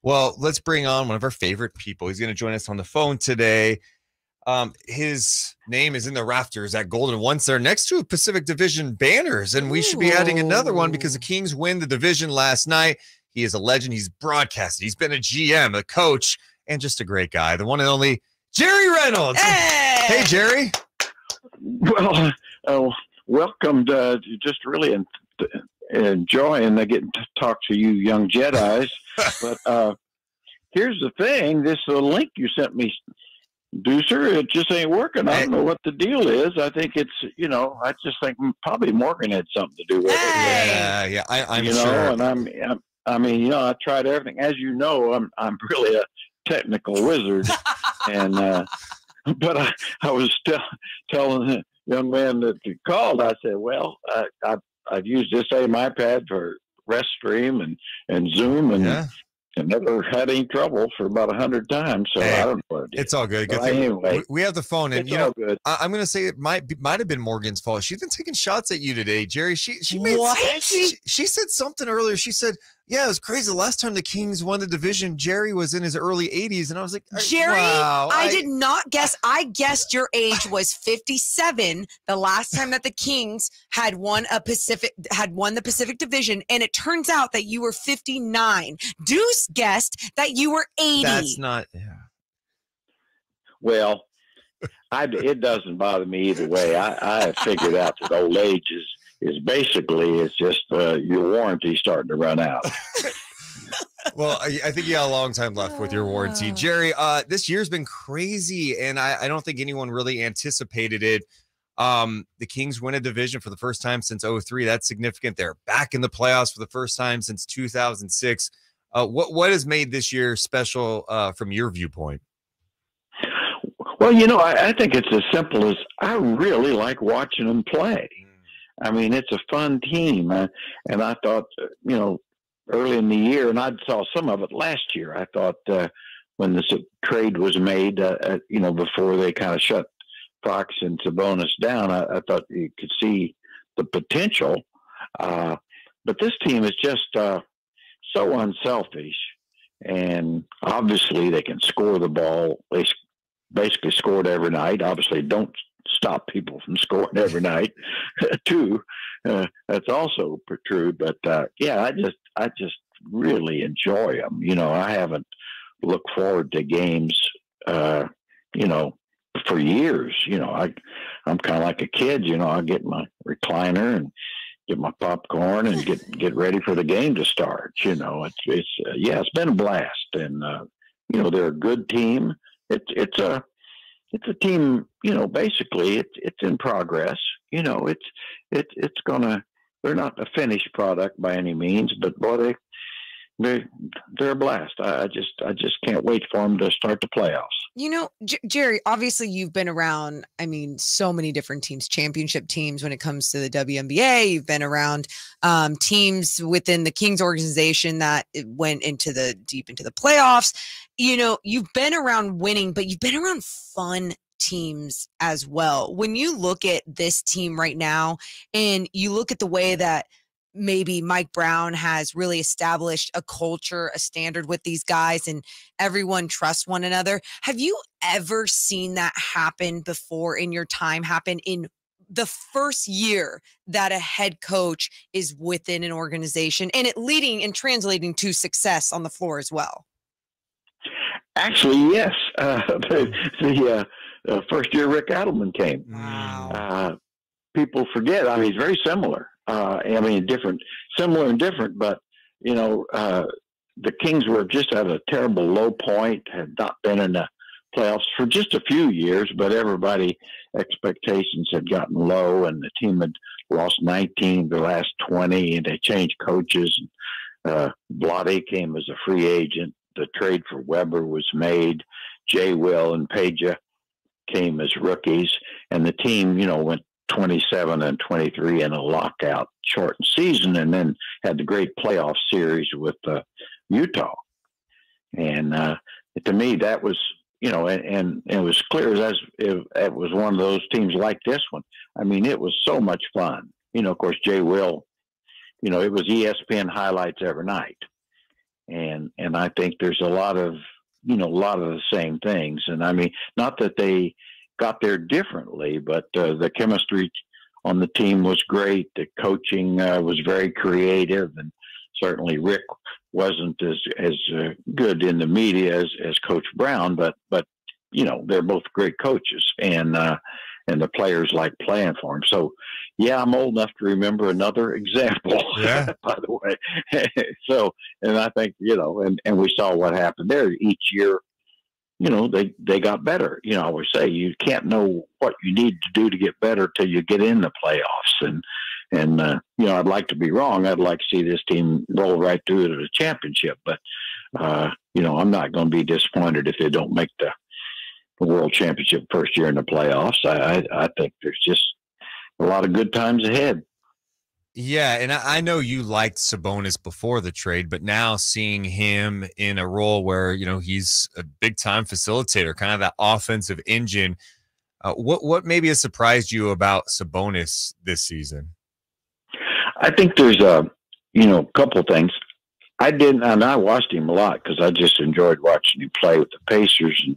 Well, let's bring on one of our favorite people. He's going to join us on the phone today. His name is in the rafters at Golden once they're next to Pacific Division banners, and we should be adding another one because the Kings win the division last night. He is a legend. He's broadcasted. He's been a GM, a coach, and just a great guy. The one and only Jerry Reynolds. Hey Jerry. Well, welcome to just really enjoying getting to talk to you young Jedis. But here's the thing: this link you sent me, Deucer, it just ain't working. I don't know what the deal is. I think it's, I just think probably Morgan had something to do with it. Yeah, I'm sure. And I tried everything. As you know, I'm really a technical wizard, and but I was telling the young man that he called. I said, "Well, I've used this same iPad for Restream and Zoom, and never had any trouble for about 100 times. So I don't know what it is. It's all good. But anyway, we have the phone, and all good. I'm going to say it might have been Morgan's fault. She's been taking shots at you today, Jerry. She said something earlier. She said, "Yeah, it was crazy. The last time the Kings won the division, Jerry was in his early 80s," and I was like, "Jerry, wow, I did not guess. I guessed your age was 57 the last time that the Kings had won the Pacific Division, and it turns out that you were 59. Deuce guessed that you were 80. That's not. Yeah. Well, it doesn't bother me either way. I have figured out that old age is basically it's just your warranty starting to run out. Well, I think you got a long time left with your warranty. Jerry, this year's been crazy, and I don't think anyone really anticipated it. The Kings win a division for the first time since 2003. That's significant. They're back in the playoffs for the first time since 2006. What has made this year special from your viewpoint? Well, I think it's as simple as I really like watching them play. I mean, it's a fun team. And I thought, early in the year, and I saw some of it last year, I thought when this trade was made, before they kind of shut Fox and Sabonis down, I thought you could see the potential. But this team is just so unselfish. And obviously they can score the ball. They basically scored every night. Obviously don't stop people from scoring every night too. That's also true. But I just really enjoy them. I haven't looked forward to games, for years. I'm kind of like a kid. I get my recliner and get my popcorn and get ready for the game to start. It's been a blast, and they're a good team. It's a team, basically it's in progress. It's gonna, they're not a finished product by any means, but boy, they're a blast. I just can't wait for them to start the playoffs. Jerry, obviously you've been around, so many different teams, championship teams when it comes to the WNBA. You've been around teams within the Kings organization that went deep into the playoffs. You've been around winning, but you've been around fun teams as well. When you look at this team right now and you look at the way that maybe Mike Brown has really established a culture, a standard with these guys, and everyone trusts one another. Have you ever seen that happen before in your time, happen in the first year that a head coach is within an organization and it leading and translating to success on the floor as well? Actually, yes. The first year Rick Adelman came. Wow. People forget. He's very similar. Similar and different, but the Kings were just at a terrible low point, had not been in the playoffs for just a few years, but everybody expectations had gotten low, and the team had lost 19 of the last 20, and they changed coaches. Blotty came as a free agent. The trade for Weber was made. Jay Will and Peja came as rookies, and the team, went 27-23 in a lockout shortened season, and then had the great playoff series with Utah. And to me, that was, and it was clear as it was one of those teams like this one. It was so much fun. Of course, Jay Will, it was ESPN highlights every night. and I think there's a lot of the same things. And I mean, not that they got there differently, but the chemistry on the team was great. The coaching was very creative, and certainly Rick wasn't as good in the media as Coach Brown, but they're both great coaches, and the players like playing for him. So, yeah, I'm old enough to remember another example, Yeah. by the way. So, and I think, and we saw what happened there each year. They got better. I always say you can't know what you need to do to get better till you get in the playoffs. And I'd like to be wrong. I'd like to see this team roll right through to the championship. But, I'm not going to be disappointed if they don't make the World Championship first year in the playoffs. I think there's just a lot of good times ahead. Yeah, and I know you liked Sabonis before the trade, but now seeing him in a role where, he's a big-time facilitator, kind of that offensive engine, what maybe has surprised you about Sabonis this season? I think there's a couple things. I watched him a lot because I just enjoyed watching him play with the Pacers,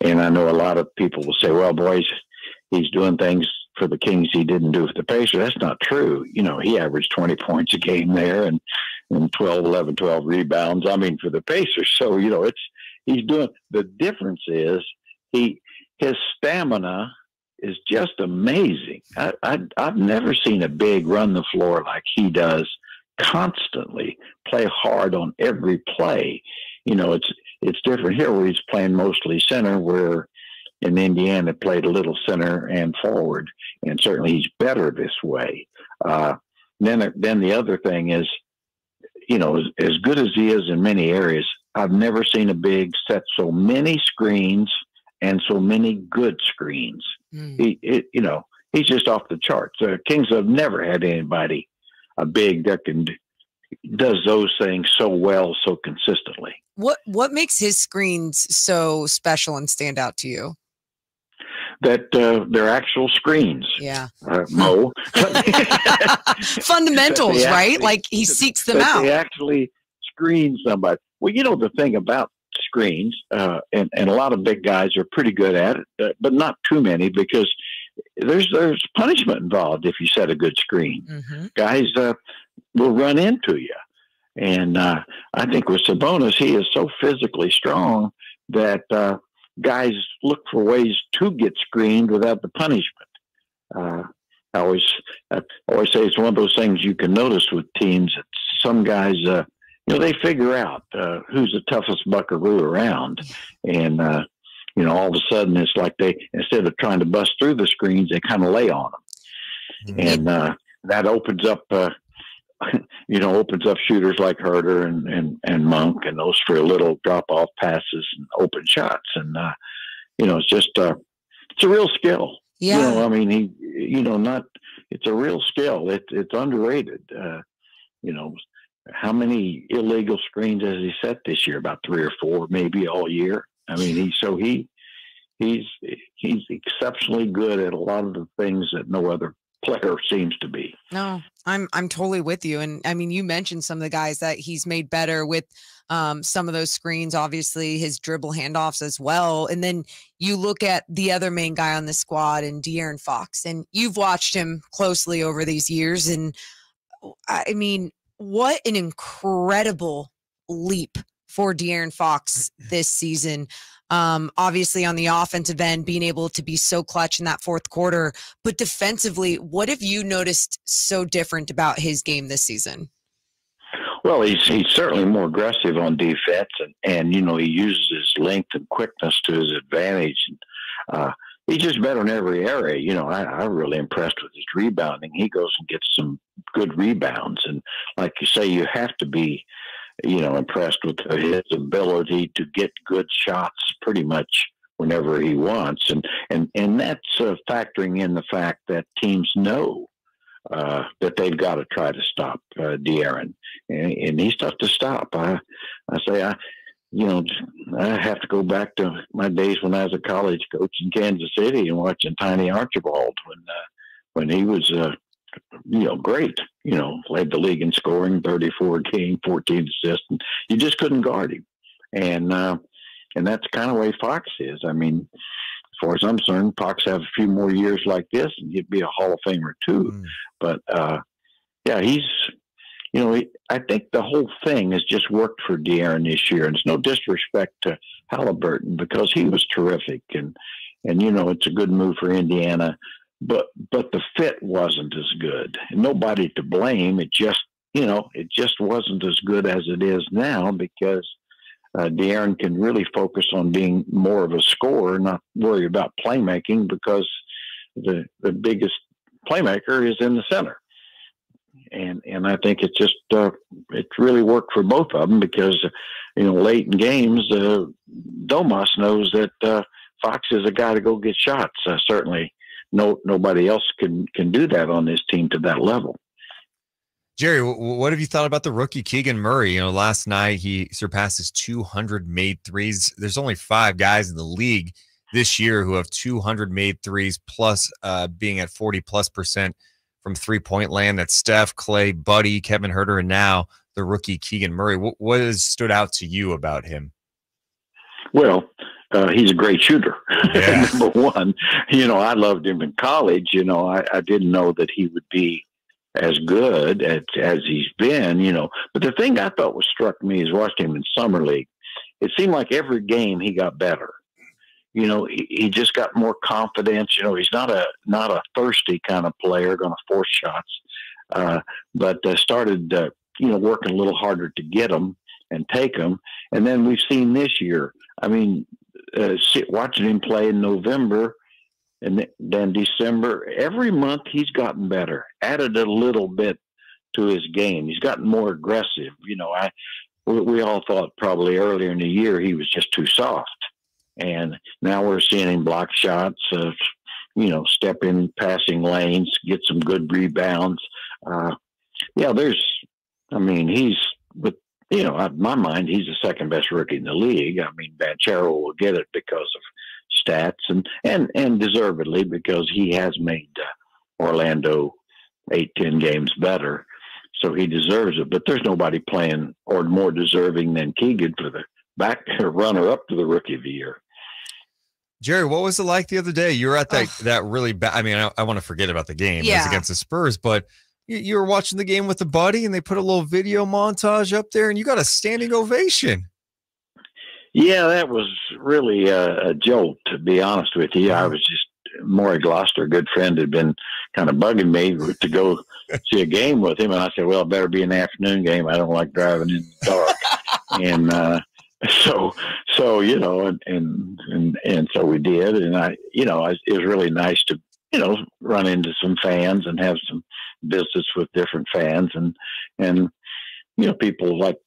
and I know a lot of people will say, well, boys, he's doing things for the Kings he didn't do for the Pacers. That's not true. He averaged 20 points a game there and 12 rebounds. I mean, for the Pacers. So, he's doing, the difference is his stamina is just amazing. I've never seen a big run the floor like he does, constantly play hard on every play. It's different here where he's playing mostly center, where in Indiana played a little center and forward, and certainly he's better this way. Then the other thing is, as good as he is in many areas, I've never seen a big set so many screens and so many good screens. He's just off the charts. The Kings have never had anybody, a big that does those things so well, so consistently. What makes his screens so special and stand out to you? That they're actual screens. Yeah. Mo. Fundamentals, right? Like he seeks them out. They actually screen somebody. Well, the thing about screens, and a lot of big guys are pretty good at it, but not too many, because there's punishment involved if you set a good screen. Mm-hmm. Guys will run into you. And I think with Sabonis, he is so physically strong that guys look for ways to get screened without the punishment. I always say it's one of those things you can notice with teams that some guys, they figure out who's the toughest buckaroo around. And, all of a sudden it's like instead of trying to bust through the screens, they kind of lay on them. Mm-hmm. And that opens up shooters like Herter and Monk, and those for little drop-off passes and open shots. And, it's just, it's a real skill. Yeah. It's a real skill. It's underrated. How many illegal screens has he set this year? About 3 or 4, maybe all year. I mean, he's exceptionally good at a lot of the things that no other player seems to be. No, I'm totally with you. And I mean, you mentioned some of the guys that he's made better with some of those screens, obviously his dribble handoffs as well. And then you look at the other main guy on the squad, and De'Aaron Fox, and you've watched him closely over these years. And I mean, what an incredible leap for De'Aaron Fox this season. Obviously on the offensive end, being able to be so clutch in that fourth quarter, but defensively, what have you noticed so different about his game this season? Well, he's certainly more aggressive on defense, and he uses his length and quickness to his advantage. And, he's just better in every area. I'm really impressed with his rebounding. He goes and gets some good rebounds. And like you say, you have to be, impressed with his ability to get good shots pretty much whenever he wants. And that's factoring in the fact that teams know that they've got to try to stop De'Aaron. And he's tough to stop. I have to go back to my days when I was a college coach in Kansas City and watching Tiny Archibald when he was great. Led the league in scoring, 34 a game, 14 assists. And you just couldn't guard him. And that's the kind of way Fox is. I mean, as far as I'm concerned, Fox have a few more years like this, and he'd be a Hall of Famer too. But he's, I think the whole thing has just worked for De'Aaron this year. And it's no disrespect to Halliburton, because he was terrific, and it's a good move for Indiana. But the fit wasn't as good, and nobody to blame. It just wasn't as good as it is now, because De'Aaron can really focus on being more of a scorer, not worry about playmaking, because the biggest playmaker is in the center. And I think it's just it's really worked for both of them, because late in games, Domas knows that Fox is a guy to go get shots. Certainly, nobody else can do that on this team to that level. Jerry, what have you thought about the rookie Keegan Murray? Last night he surpassed his 200 made threes. There's only 5 guys in the league this year who have 200 made threes, plus being at 40+% from 3-point land. That's Steph, Clay, Buddy, Kevin Huerter, and now the rookie Keegan Murray. What has stood out to you about him? Well, he's a great shooter. Yeah. Number one, I loved him in college. I didn't know that he would be as good as he's been, But the thing I thought struck me is watching him in summer league. It seemed like every game he got better. He just got more confidence. He's not a thirsty kind of player, going to force shots, but started working a little harder to get them and take them. And then we've seen this year. I mean, watching him play in November and then December, every month he's gotten better, added a little bit to his game. He's gotten more aggressive. We all thought probably earlier in the year he was just too soft. And now we're seeing him block shots, step in passing lanes, get some good rebounds. He's with, in my mind, he's the second best rookie in the league. I mean, Banchero will get it because of stats and deservedly, because he has made Orlando 8-10 games better. So he deserves it. But there's nobody playing or more deserving than Keegan for the runner up to the rookie of the year. Jerry, what was it like the other day? You were at that really bad. I mean, I want to forget about the game. It was against the Spurs, but you were watching the game with a buddy, and they put a little video montage up there, and you got a standing ovation. Yeah, that was really a jolt, to be honest with you. I was just, Maury Gloucester, a good friend, had been kind of bugging me to go see a game with him. And I said, well, it better be an afternoon game. I don't like driving in the dark. And so so we did. And it was really nice to, run into some fans and have some visits with different fans and people like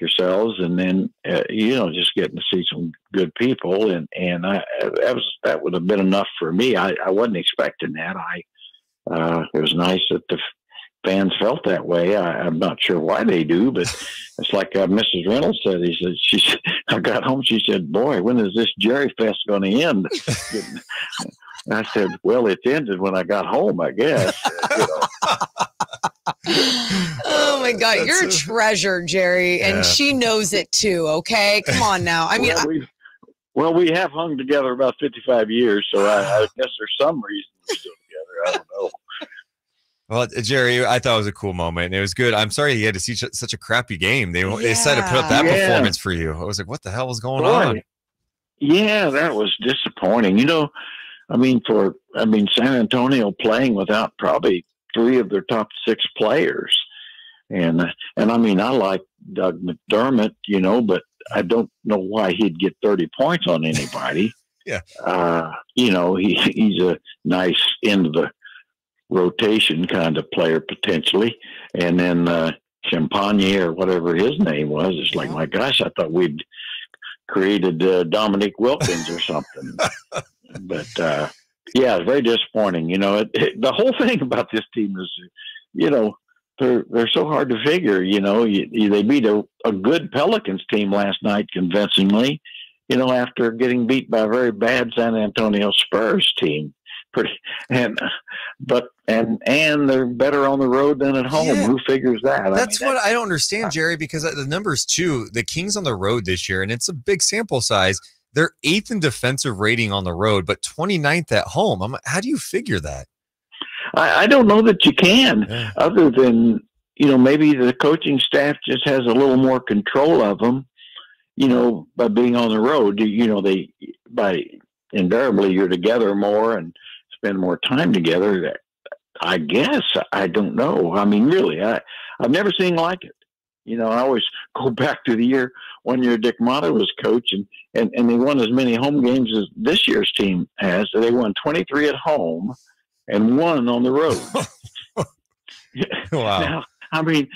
yourselves, and then just getting to see some good people, and that would have been enough for me. I wasn't expecting that. It was nice that the fans felt that way. I'm not sure why they do, but it's like Mrs. Reynolds said. I got home. She said, "Boy, when is this Jerry Fest going to end?" I said, "Well, it ended when I got home, I guess." Oh my God, you're a treasure, Jerry, and she knows it too. Okay, come on now. I mean, we have hung together about 55 years, so I guess there's some reason we're still together. I don't know. Well, Jerry, I thought it was a cool moment, and it was good. I'm sorry you had to see such a crappy game. They decided to put up that performance for you. I was like, what the hell was going on? Yeah, that was disappointing. San Antonio playing without probably 3 of their top 6 players. And I like Doug McDermott, but I don't know why he'd get 30 points on anybody. Yeah. He's a nice end of the rotation kind of player potentially. And then Champagne, or whatever his name was, it's like, my gosh, I thought we'd created Dominique Wilkins or something. But it's very disappointing. The whole thing about this team is, they're so hard to figure. They beat a good Pelicans team last night convincingly, after getting beat by a very bad San Antonio Spurs team. pretty, and they're better on the road than at home. Yeah. Who figures that? That's what I don't understand, Jerry, because the numbers too, the Kings on the road this year, and it's a big sample size. They're 8th in defensive rating on the road, but 29th at home. How do you figure that? I don't know that you can, other than, maybe the coaching staff just has a little more control of them, by being on the road. Invariably you're together more and spend more time together. I guess. I don't know. I mean, really, I've never seen like it. I always go back to the year, one year Dick Motta was coach, and they won as many home games as this year's team has. So they won 23 at home and 1 on the road. Wow. Now, I mean,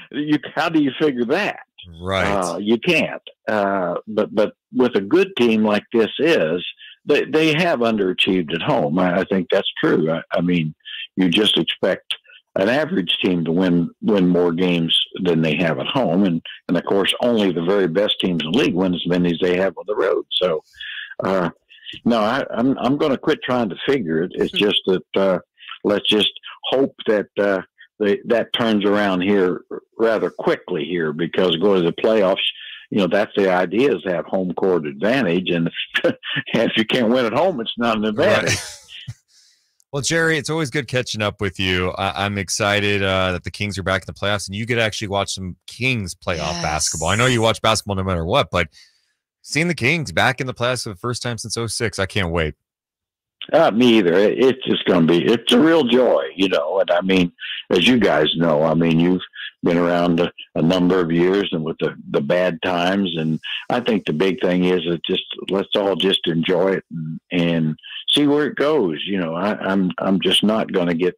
how do you figure that? Right. You can't. But with a good team like this they have underachieved at home. I think that's true. I mean, you just expect an average team to win more games than they have at home, and of course, only the very best teams in the league win as many as they have on the road. So, no, I'm going to quit trying to figure it. It's just that let's just hope that that turns around here rather quickly here, because go to the playoffs. That's the idea, is to have home court advantage. And if you can't win at home, it's not an advantage. Right. Well, Jerry, it's always good catching up with you. I'm excited that the Kings are back in the playoffs, and you get to actually watch some Kings playoff basketball. I know you watch basketball no matter what, but seeing the Kings back in the playoffs for the first time since 2006, I can't wait. Me either. It's just going to be, it's a real joy, and I mean, as you guys know, I mean, you've been around a number of years, and with the bad times. And I think the big thing is that let's all just enjoy it and see where it goes. I'm just not going to get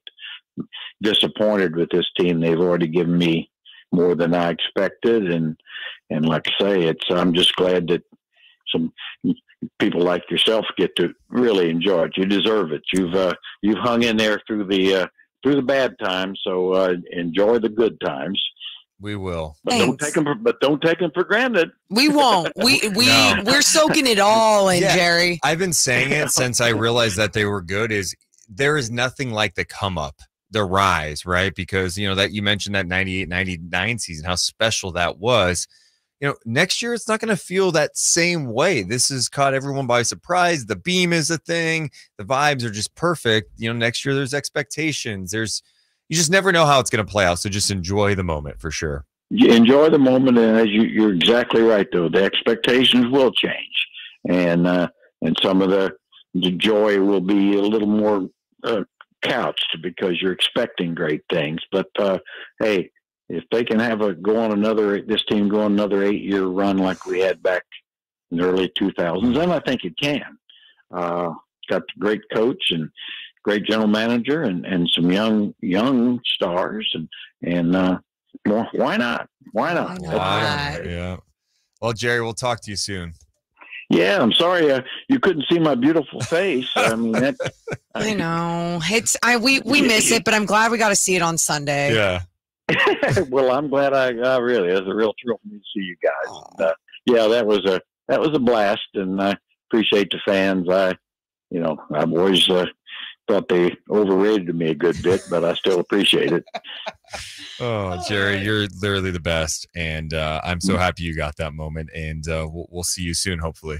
disappointed with this team. They've already given me more than I expected. And like I say, I'm just glad that some people like yourself get to really enjoy it. You deserve it. You've hung in there through the bad times, so enjoy the good times. We will, but don't take them for granted. We won't. We're soaking it all in, Jerry. I've been saying it since I realized that they were good. There is nothing like the come up, the rise, right? Because that you mentioned that 98-99 season, how special that was. Next year, it's not going to feel that same way. This has caught everyone by surprise. The beam is a thing. The vibes are just perfect. Next year, there's expectations. You just never know how it's going to play out. So just enjoy the moment for sure. You enjoy the moment. And as you're exactly right, though, the expectations will change. And some of the joy will be a little more couched because you're expecting great things. But, hey, if they can this team go on another 8-year run like we had back in the early 2000s, then I think it can. Got a great coach and great general manager and some young stars and why not? Why not? Yeah. Well, Jerry, we'll talk to you soon. Yeah, I'm sorry you couldn't see my beautiful face. I mean, I know we miss it, but I'm glad we got to see it on Sunday. Yeah. Well, I'm glad it was a real thrill for me to see you guys. And, that was a blast, and I appreciate the fans. I've always thought they overrated me a good bit, but I still appreciate it. Oh, Jerry, you're literally the best, and I'm so happy you got that moment. And we'll see you soon, hopefully.